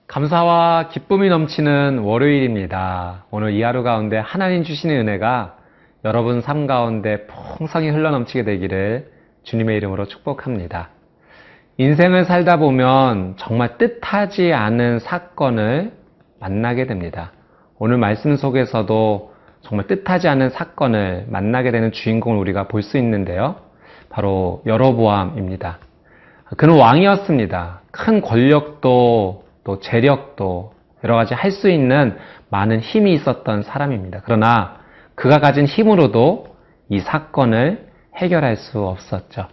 감사와 기쁨이 넘치는 월요일입니다. 오늘 이 하루 가운데 하나님 주시는 은혜가 여러분 삶 가운데 풍성히 흘러넘치게 되기를 주님의 이름으로 축복합니다. 인생을 살다 보면 정말 뜻하지 않은 사건을 만나게 됩니다. 오늘 말씀 속에서도 정말 뜻하지 않은 사건을 만나게 되는 주인공을 우리가 볼 수 있는데요. 바로 여로보암입니다. 그는 왕이었습니다. 큰 권력도 또 재력도 여러 가지 할 수 있는 많은 힘이 있었던 사람입니다. 그러나 그가 가진 힘으로도 이 사건을 해결할 수 없었죠.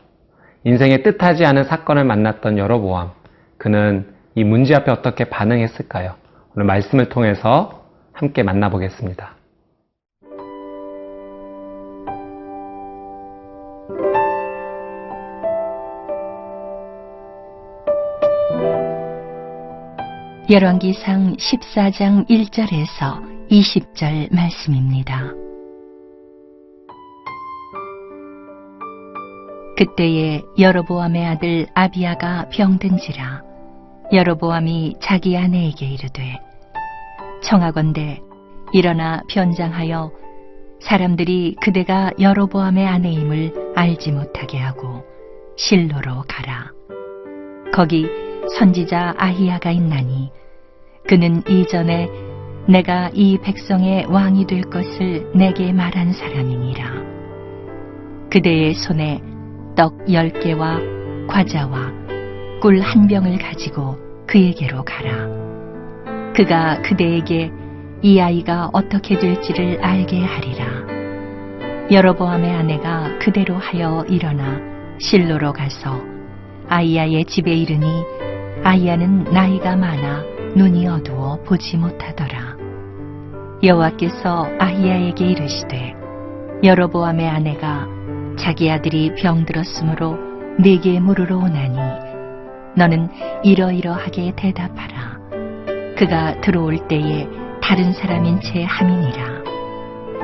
인생에 뜻하지 않은 사건을 만났던 여로보암, 그는 이 문제 앞에 어떻게 반응했을까요? 오늘 말씀을 통해서 함께 만나보겠습니다. 열왕기상 14장 1절에서 20절 말씀입니다. 그때에 여로보암의 아들 아비야가 병든지라 여로보암이 자기 아내에게 이르되 청하건대 일어나 변장하여 사람들이 그대가 여로보암의 아내임을 알지 못하게 하고 실로로 가라. 거기 선지자 아히야가 있나니 그는 이전에 내가 이 백성의 왕이 될 것을 내게 말한 사람이니라. 그대의 손에 떡 10개와 과자와 꿀 1병을 가지고 그에게로 가라. 그가 그대에게 이 아이가 어떻게 될지를 알게 하리라. 여로보암의 아내가 그대로 하여 일어나 실로로 가서 아히야의 집에 이르니 아히야는 나이가 많아 눈이 어두워 보지 못하더라. 여호와께서 아히야에게 이르시되 여로보암의 아내가 자기 아들이 병들었으므로 네게 물으러 오나니 너는 이러이러하게 대답하라. 그가 들어올 때에 다른 사람인 채 함이니라.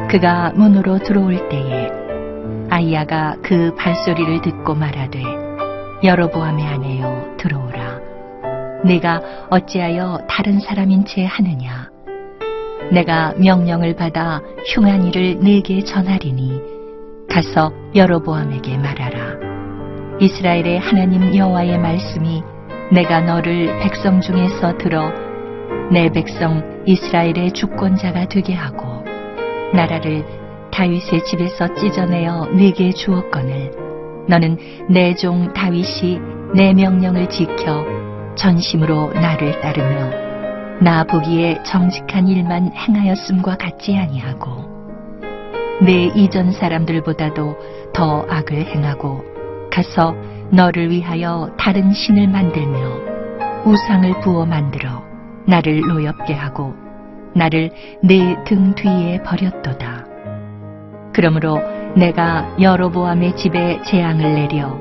그가 문으로 들어올 때에 아히야가 그 발소리를 듣고 말하되 여로보암의 아내여 들어오라. 네가 어찌하여 다른 사람인 채 하느냐? 내가 명령을 받아 흉한 일을 네게 전하리니 가서 여로보암에게 말하라. 이스라엘의 하나님 여호와의 말씀이 내가 너를 백성 중에서 들어 내 백성 이스라엘의 주권자가 되게 하고 나라를 다윗의 집에서 찢어내어 네게 주었거늘 너는 내 종 다윗이 내 명령을 지켜 전심으로 나를 따르며 나 보기에 정직한 일만 행하였음과 같지 아니하고 내 이전 사람들보다도 더 악을 행하고 가서 너를 위하여 다른 신을 만들며 우상을 부어 만들어 나를 노엽게 하고 나를 내 등 뒤에 버렸도다. 그러므로 내가 여로보암의 집에 재앙을 내려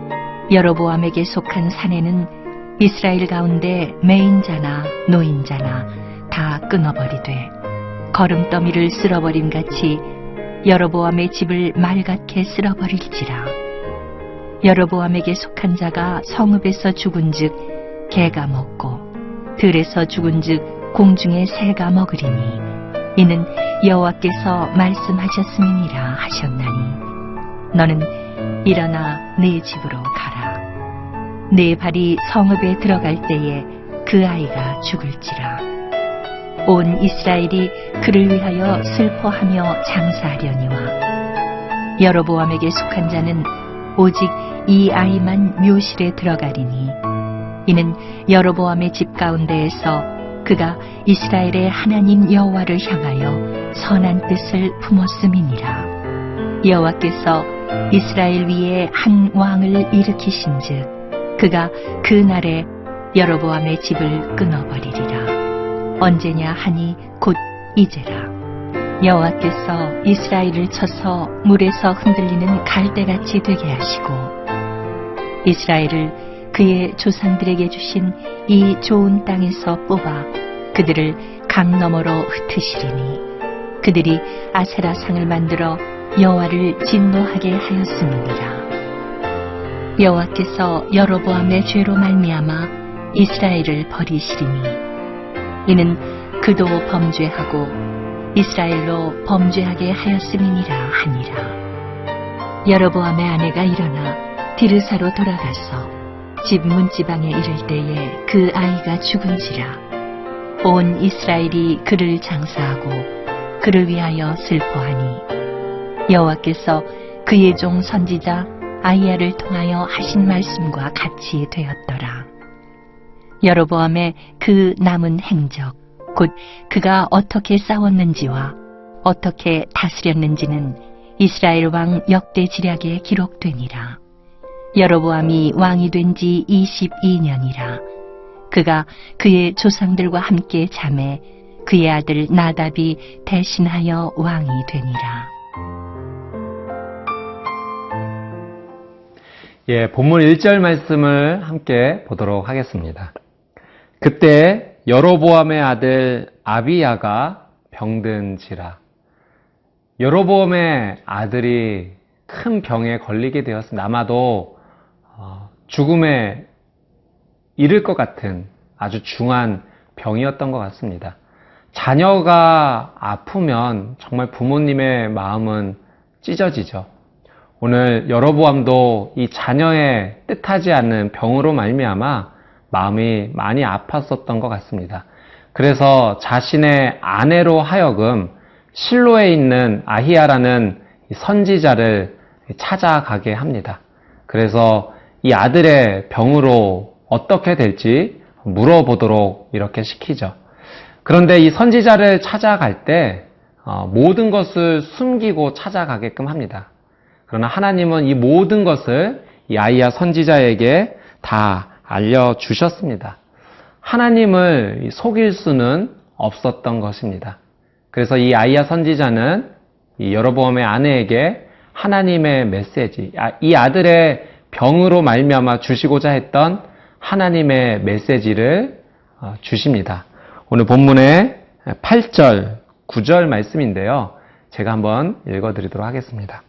여로보암에게 속한 산에는 이스라엘 가운데 매인자나 노인자나 다 끊어버리되 거름더미를 쓸어버림같이 여로보암의 집을 말갛게 쓸어버릴지라. 여로보암에게 속한 자가 성읍에서 죽은즉 개가 먹고 들에서 죽은즉 공중의 새가 먹으리니 이는 여호와께서 말씀하셨음이니라 하셨나니 너는 일어나 네 집으로 가라. 네 발이 성읍에 들어갈 때에 그 아이가 죽을지라. 온 이스라엘이 그를 위하여 슬퍼하며 장사하려니와 여로보암에게 속한 자는 오직 이 아이만 묘실에 들어가리니 이는 여로보암의 집 가운데에서 그가 이스라엘의 하나님 여호와를 향하여 선한 뜻을 품었음이니라. 여호와께서 이스라엘 위에 한 왕을 일으키신즉 그가 그 날에 여로보암의 집을 끊어버리리라. 언제냐 하니 곧 이제라. 여호와께서 이스라엘을 쳐서 물에서 흔들리는 갈대같이 되게 하시고 이스라엘을 그의 조상들에게 주신 이 좋은 땅에서 뽑아 그들을 강 너머로 흩으시리니 그들이 아세라상을 만들어 여호와를 진노하게 하였음이니라. 여호와께서 여로보암의 죄로 말미암아 이스라엘을 버리시리니 이는 그도 범죄하고 이스라엘로 범죄하게 하였음이니라 하니라. 여로보암의 아내가 일어나 디르사로 돌아가서 집 문지방에 이를 때에 그 아이가 죽은지라. 온 이스라엘이 그를 장사하고 그를 위하여 슬퍼하니 여호와께서 그의 종 선지자 아히야를 통하여 하신 말씀과 같이 되었더라. 여로보암의 그 남은 행적 곧 그가 어떻게 싸웠는지와 어떻게 다스렸는지는 이스라엘 왕 역대지략에 기록되니라. 여로보암이 왕이 된 지 22년이라. 그가 그의 조상들과 함께 잠에 그의 아들 나답이 대신하여 왕이 되니라. 예, 본문 1절 말씀을 함께 보도록 하겠습니다. 그때 여로보암의 아들 아비야가 병든지라. 여로보암의 아들이 큰 병에 걸리게 되었습니다. 아마도 죽음에 이를 것 같은 아주 중한 병이었던 것 같습니다. 자녀가 아프면 정말 부모님의 마음은 찢어지죠. 오늘 여로보암도 이 자녀의 뜻하지 않는 병으로 말미암아 마음이 많이 아팠었던 것 같습니다. 그래서 자신의 아내로 하여금 실로에 있는 아히야라는 선지자를 찾아가게 합니다. 그래서 이 아들의 병으로 어떻게 될지 물어보도록 이렇게 시키죠. 그런데 이 선지자를 찾아갈 때 모든 것을 숨기고 찾아가게끔 합니다. 그러나 하나님은 이 모든 것을 이 아히야 선지자에게 다 알려주셨습니다. 하나님을 속일 수는 없었던 것입니다. 그래서 이 아히야 선지자는 이 여로보암의 아내에게 하나님의 메시지, 이 아들의 병으로 말미암아 주시고자 했던 하나님의 메시지를 주십니다. 오늘 본문의 8절, 9절 말씀인데요. 제가 한번 읽어드리도록 하겠습니다.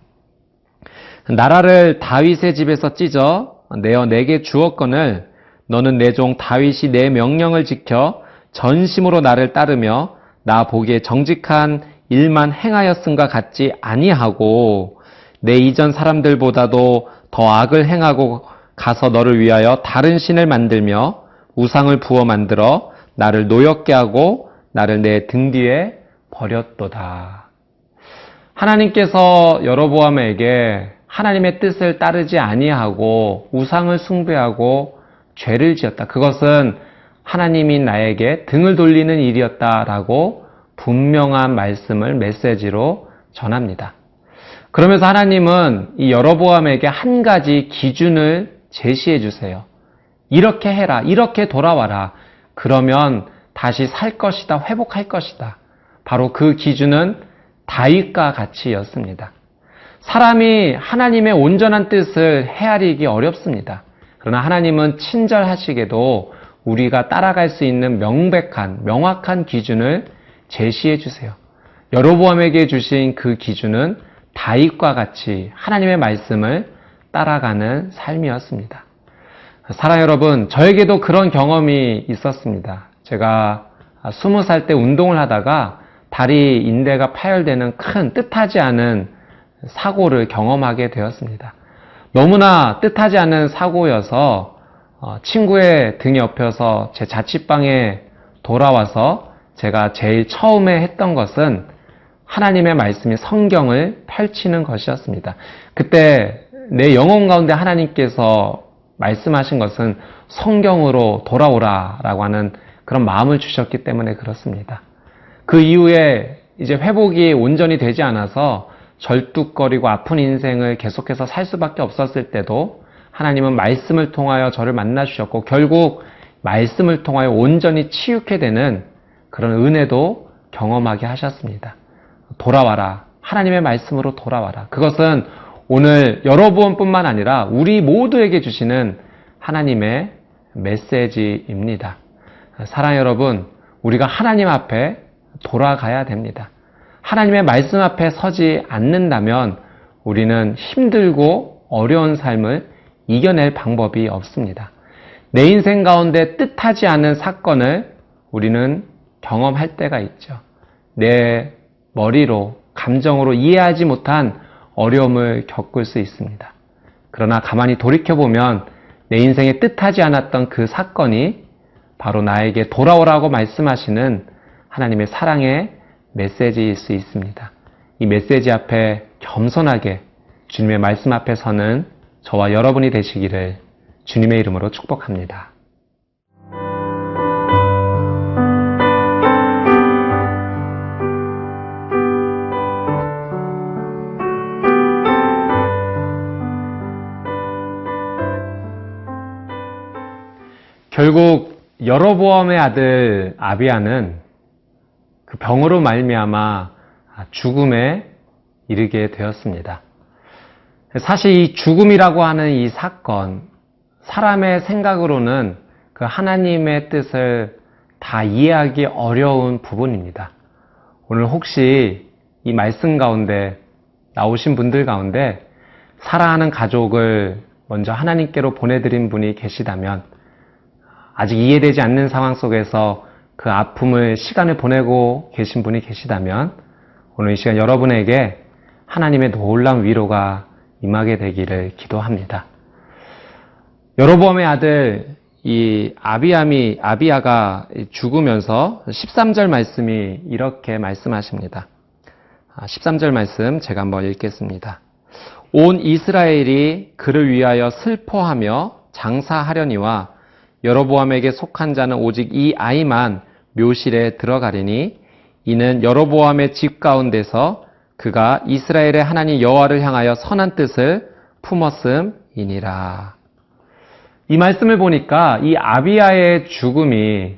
나라를 다윗의 집에서 찢어 내어 내게 주었거늘 너는 내 종 다윗이 내 명령을 지켜 전심으로 나를 따르며 나 보기에 정직한 일만 행하였음과 같지 아니하고 내 이전 사람들보다도 더 악을 행하고 가서 너를 위하여 다른 신을 만들며 우상을 부어 만들어 나를 노엽게 하고 나를 내 등 뒤에 버렸도다. 하나님께서 여로보암에게 하나님의 뜻을 따르지 아니하고 우상을 숭배하고 죄를 지었다. 그것은 하나님이 나에게 등을 돌리는 일이었다라고 분명한 말씀을 메시지로 전합니다. 그러면서 하나님은 이 여로보암에게 한 가지 기준을 제시해 주세요. 이렇게 해라. 이렇게 돌아와라. 그러면 다시 살 것이다. 회복할 것이다. 바로 그 기준은 다윗과 같이였습니다. 사람이 하나님의 온전한 뜻을 헤아리기 어렵습니다. 그러나 하나님은 친절하시게도 우리가 따라갈 수 있는 명확한 기준을 제시해 주세요. 여로보암에게 주신 그 기준은 다윗과 같이 하나님의 말씀을 따라가는 삶이었습니다. 사랑 여러분, 저에게도 그런 경험이 있었습니다. 제가 20살 때 운동을 하다가 다리 인대가 파열되는 큰 뜻하지 않은 사고를 경험하게 되었습니다. 너무나 뜻하지 않은 사고여서 친구의 등에 업혀서 제 자취방에 돌아와서 제가 제일 처음에 했던 것은 하나님의 말씀인 성경을 펼치는 것이었습니다. 그때 내 영혼 가운데 하나님께서 말씀하신 것은 성경으로 돌아오라라고 하는 그런 마음을 주셨기 때문에 그렇습니다. 그 이후에 이제 회복이 온전히 되지 않아서 절뚝거리고 아픈 인생을 계속해서 살 수밖에 없었을 때도 하나님은 말씀을 통하여 저를 만나 주셨고 결국 말씀을 통하여 온전히 치유케 되는 그런 은혜도 경험하게 하셨습니다. 돌아와라. 하나님의 말씀으로 돌아와라. 그것은 오늘 여러분뿐만 아니라 우리 모두에게 주시는 하나님의 메시지입니다. 사랑하는 여러분, 우리가 하나님 앞에 돌아가야 됩니다. 하나님의 말씀 앞에 서지 않는다면 우리는 힘들고 어려운 삶을 이겨낼 방법이 없습니다. 내 인생 가운데 뜻하지 않은 사건을 우리는 경험할 때가 있죠. 내 머리로, 감정으로 이해하지 못한 어려움을 겪을 수 있습니다. 그러나 가만히 돌이켜보면 내 인생에 뜻하지 않았던 그 사건이 바로 나에게 돌아오라고 말씀하시는 하나님의 사랑의 메시지일 수 있습니다. 이 메시지 앞에 겸손하게 주님의 말씀 앞에 서는 저와 여러분이 되시기를 주님의 이름으로 축복합니다. 결국 여로보암의 아들 아비야는 그 병으로 말미암아 죽음에 이르게 되었습니다. 사실 이 죽음이라고 하는 이 사건, 사람의 생각으로는 그 하나님의 뜻을 다 이해하기 어려운 부분입니다. 오늘 혹시 이 말씀 가운데 나오신 분들 가운데 사랑하는 가족을 먼저 하나님께로 보내드린 분이 계시다면 아직 이해되지 않는 상황 속에서 그 아픔을 시간을 보내고 계신 분이 계시다면 오늘 이 시간 여러분에게 하나님의 놀라운 위로가 임하게 되기를 기도합니다. 여로보암의 아들 이 아비야가 죽으면서 13절 말씀이 이렇게 말씀하십니다. 13절 말씀 제가 한번 읽겠습니다. 온 이스라엘이 그를 위하여 슬퍼하며 장사하려니와 여로보암에게 속한 자는 오직 이 아이만 묘실에 들어가리니 이는 여로보암의 집 가운데서 그가 이스라엘의 하나님 여호와를 향하여 선한 뜻을 품었음이니라. 이 말씀을 보니까 이 아비야의 죽음이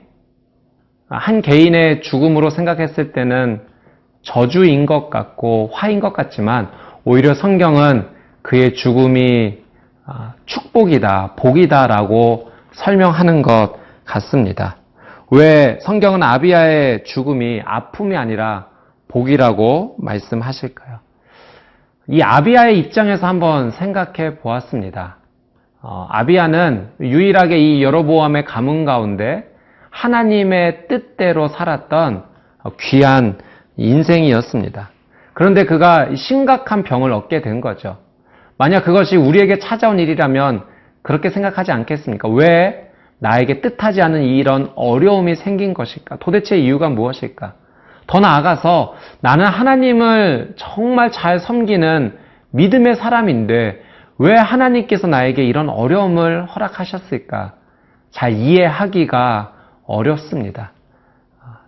한 개인의 죽음으로 생각했을 때는 저주인 것 같고 화인 것 같지만 오히려 성경은 그의 죽음이 축복이다, 복이다라고 설명하는 것 같습니다. 왜 성경은 아비야의 죽음이 아픔이 아니라 복이라고 말씀하실까요? 이 아비야의 입장에서 한번 생각해 보았습니다. 아비야는 유일하게 이 여로보암의 가문 가운데 하나님의 뜻대로 살았던 귀한 인생이었습니다. 그런데 그가 심각한 병을 얻게 된 거죠. 만약 그것이 우리에게 찾아온 일이라면 그렇게 생각하지 않겠습니까? 왜 나에게 뜻하지 않은 이런 어려움이 생긴 것일까? 도대체 이유가 무엇일까? 더 나아가서 나는 하나님을 정말 잘 섬기는 믿음의 사람인데 왜 하나님께서 나에게 이런 어려움을 허락하셨을까? 잘 이해하기가 어렵습니다.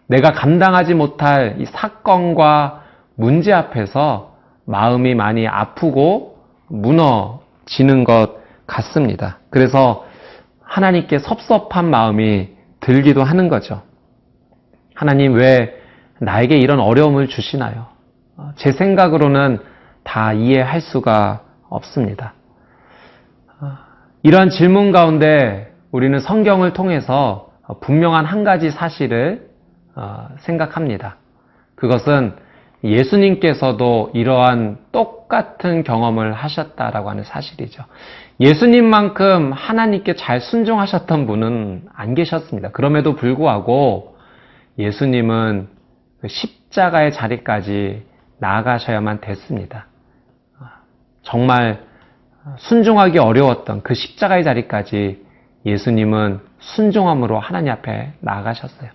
내가 감당하지 못할 이 사건과 문제 앞에서 마음이 많이 아프고 무너지는 것 같습니다. 그래서 하나님께 섭섭한 마음이 들기도 하는 거죠. 하나님 왜 나에게 이런 어려움을 주시나요? 제 생각으로는 다 이해할 수가 없습니다. 이러한 질문 가운데 우리는 성경을 통해서 분명한 한 가지 사실을 생각합니다. 그것은 예수님께서도 이러한 똑같은 경험을 하셨다라고 하는 사실이죠. 예수님만큼 하나님께 잘 순종하셨던 분은 안 계셨습니다. 그럼에도 불구하고 예수님은 십자가의 자리까지 나아가셔야만 됐습니다. 정말 순종하기 어려웠던 그 십자가의 자리까지 예수님은 순종함으로 하나님 앞에 나아가셨어요.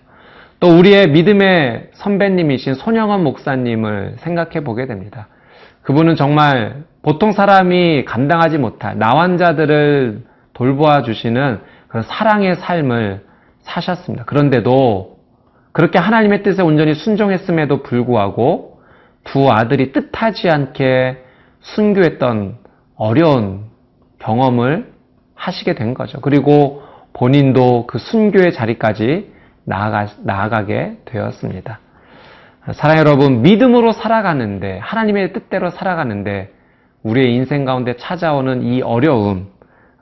또 우리의 믿음의 선배님이신 손영원 목사님을 생각해 보게 됩니다. 그분은 정말 보통 사람이 감당하지 못할 나환자들을 돌보아 주시는 그런 사랑의 삶을 사셨습니다. 그런데도 그렇게 하나님의 뜻에 온전히 순종했음에도 불구하고 두 아들이 뜻하지 않게 순교했던 어려운 경험을 하시게 된 거죠. 그리고 본인도 그 순교의 자리까지 나아가게 되었습니다. 사랑하는 여러분, 믿음으로 살아가는데, 하나님의 뜻대로 살아가는데 우리의 인생 가운데 찾아오는 이 어려움,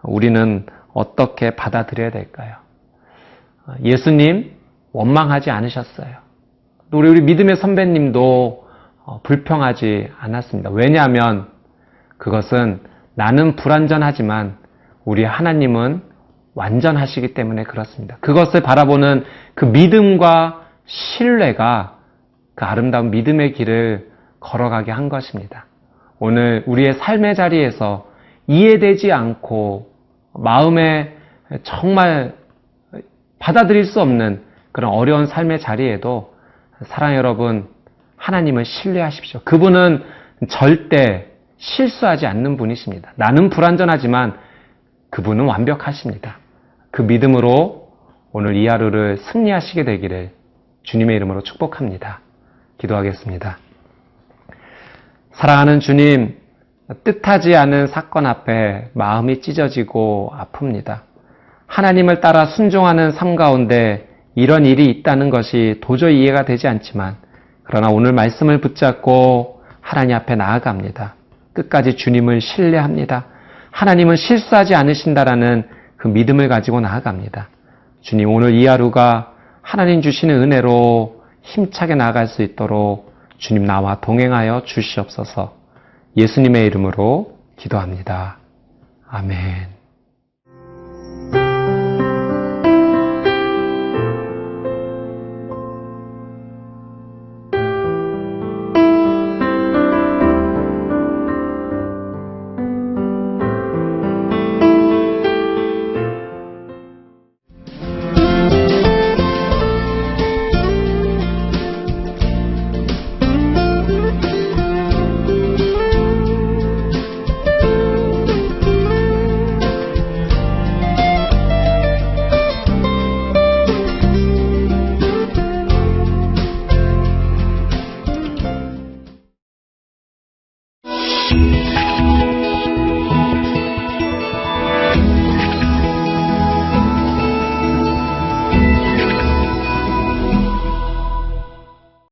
우리는 어떻게 받아들여야 될까요? 예수님 원망하지 않으셨어요. 또 우리 믿음의 선배님도 불평하지 않았습니다. 왜냐하면 그것은 나는 불완전하지만 우리 하나님은 완전하시기 때문에 그렇습니다. 그것을 바라보는 그 믿음과 신뢰가 그 아름다운 믿음의 길을 걸어가게 한 것입니다. 오늘 우리의 삶의 자리에서 이해되지 않고 마음에 정말 받아들일 수 없는 그런 어려운 삶의 자리에도 사랑하는 여러분, 하나님을 신뢰하십시오. 그분은 절대 실수하지 않는 분이십니다. 나는 불완전하지만 그분은 완벽하십니다. 그 믿음으로 오늘 이 하루를 승리하시게 되기를 주님의 이름으로 축복합니다. 기도하겠습니다. 사랑하는 주님, 뜻하지 않은 사건 앞에 마음이 찢어지고 아픕니다. 하나님을 따라 순종하는 삶 가운데 이런 일이 있다는 것이 도저히 이해가 되지 않지만, 그러나 오늘 말씀을 붙잡고 하나님 앞에 나아갑니다. 끝까지 주님을 신뢰합니다. 하나님은 실수하지 않으신다라는 그 믿음을 가지고 나아갑니다. 주님, 오늘 이 하루가 하나님 주시는 은혜로 힘차게 나아갈 수 있도록 주님 나와 동행하여 주시옵소서. 예수님의 이름으로 기도합니다. 아멘.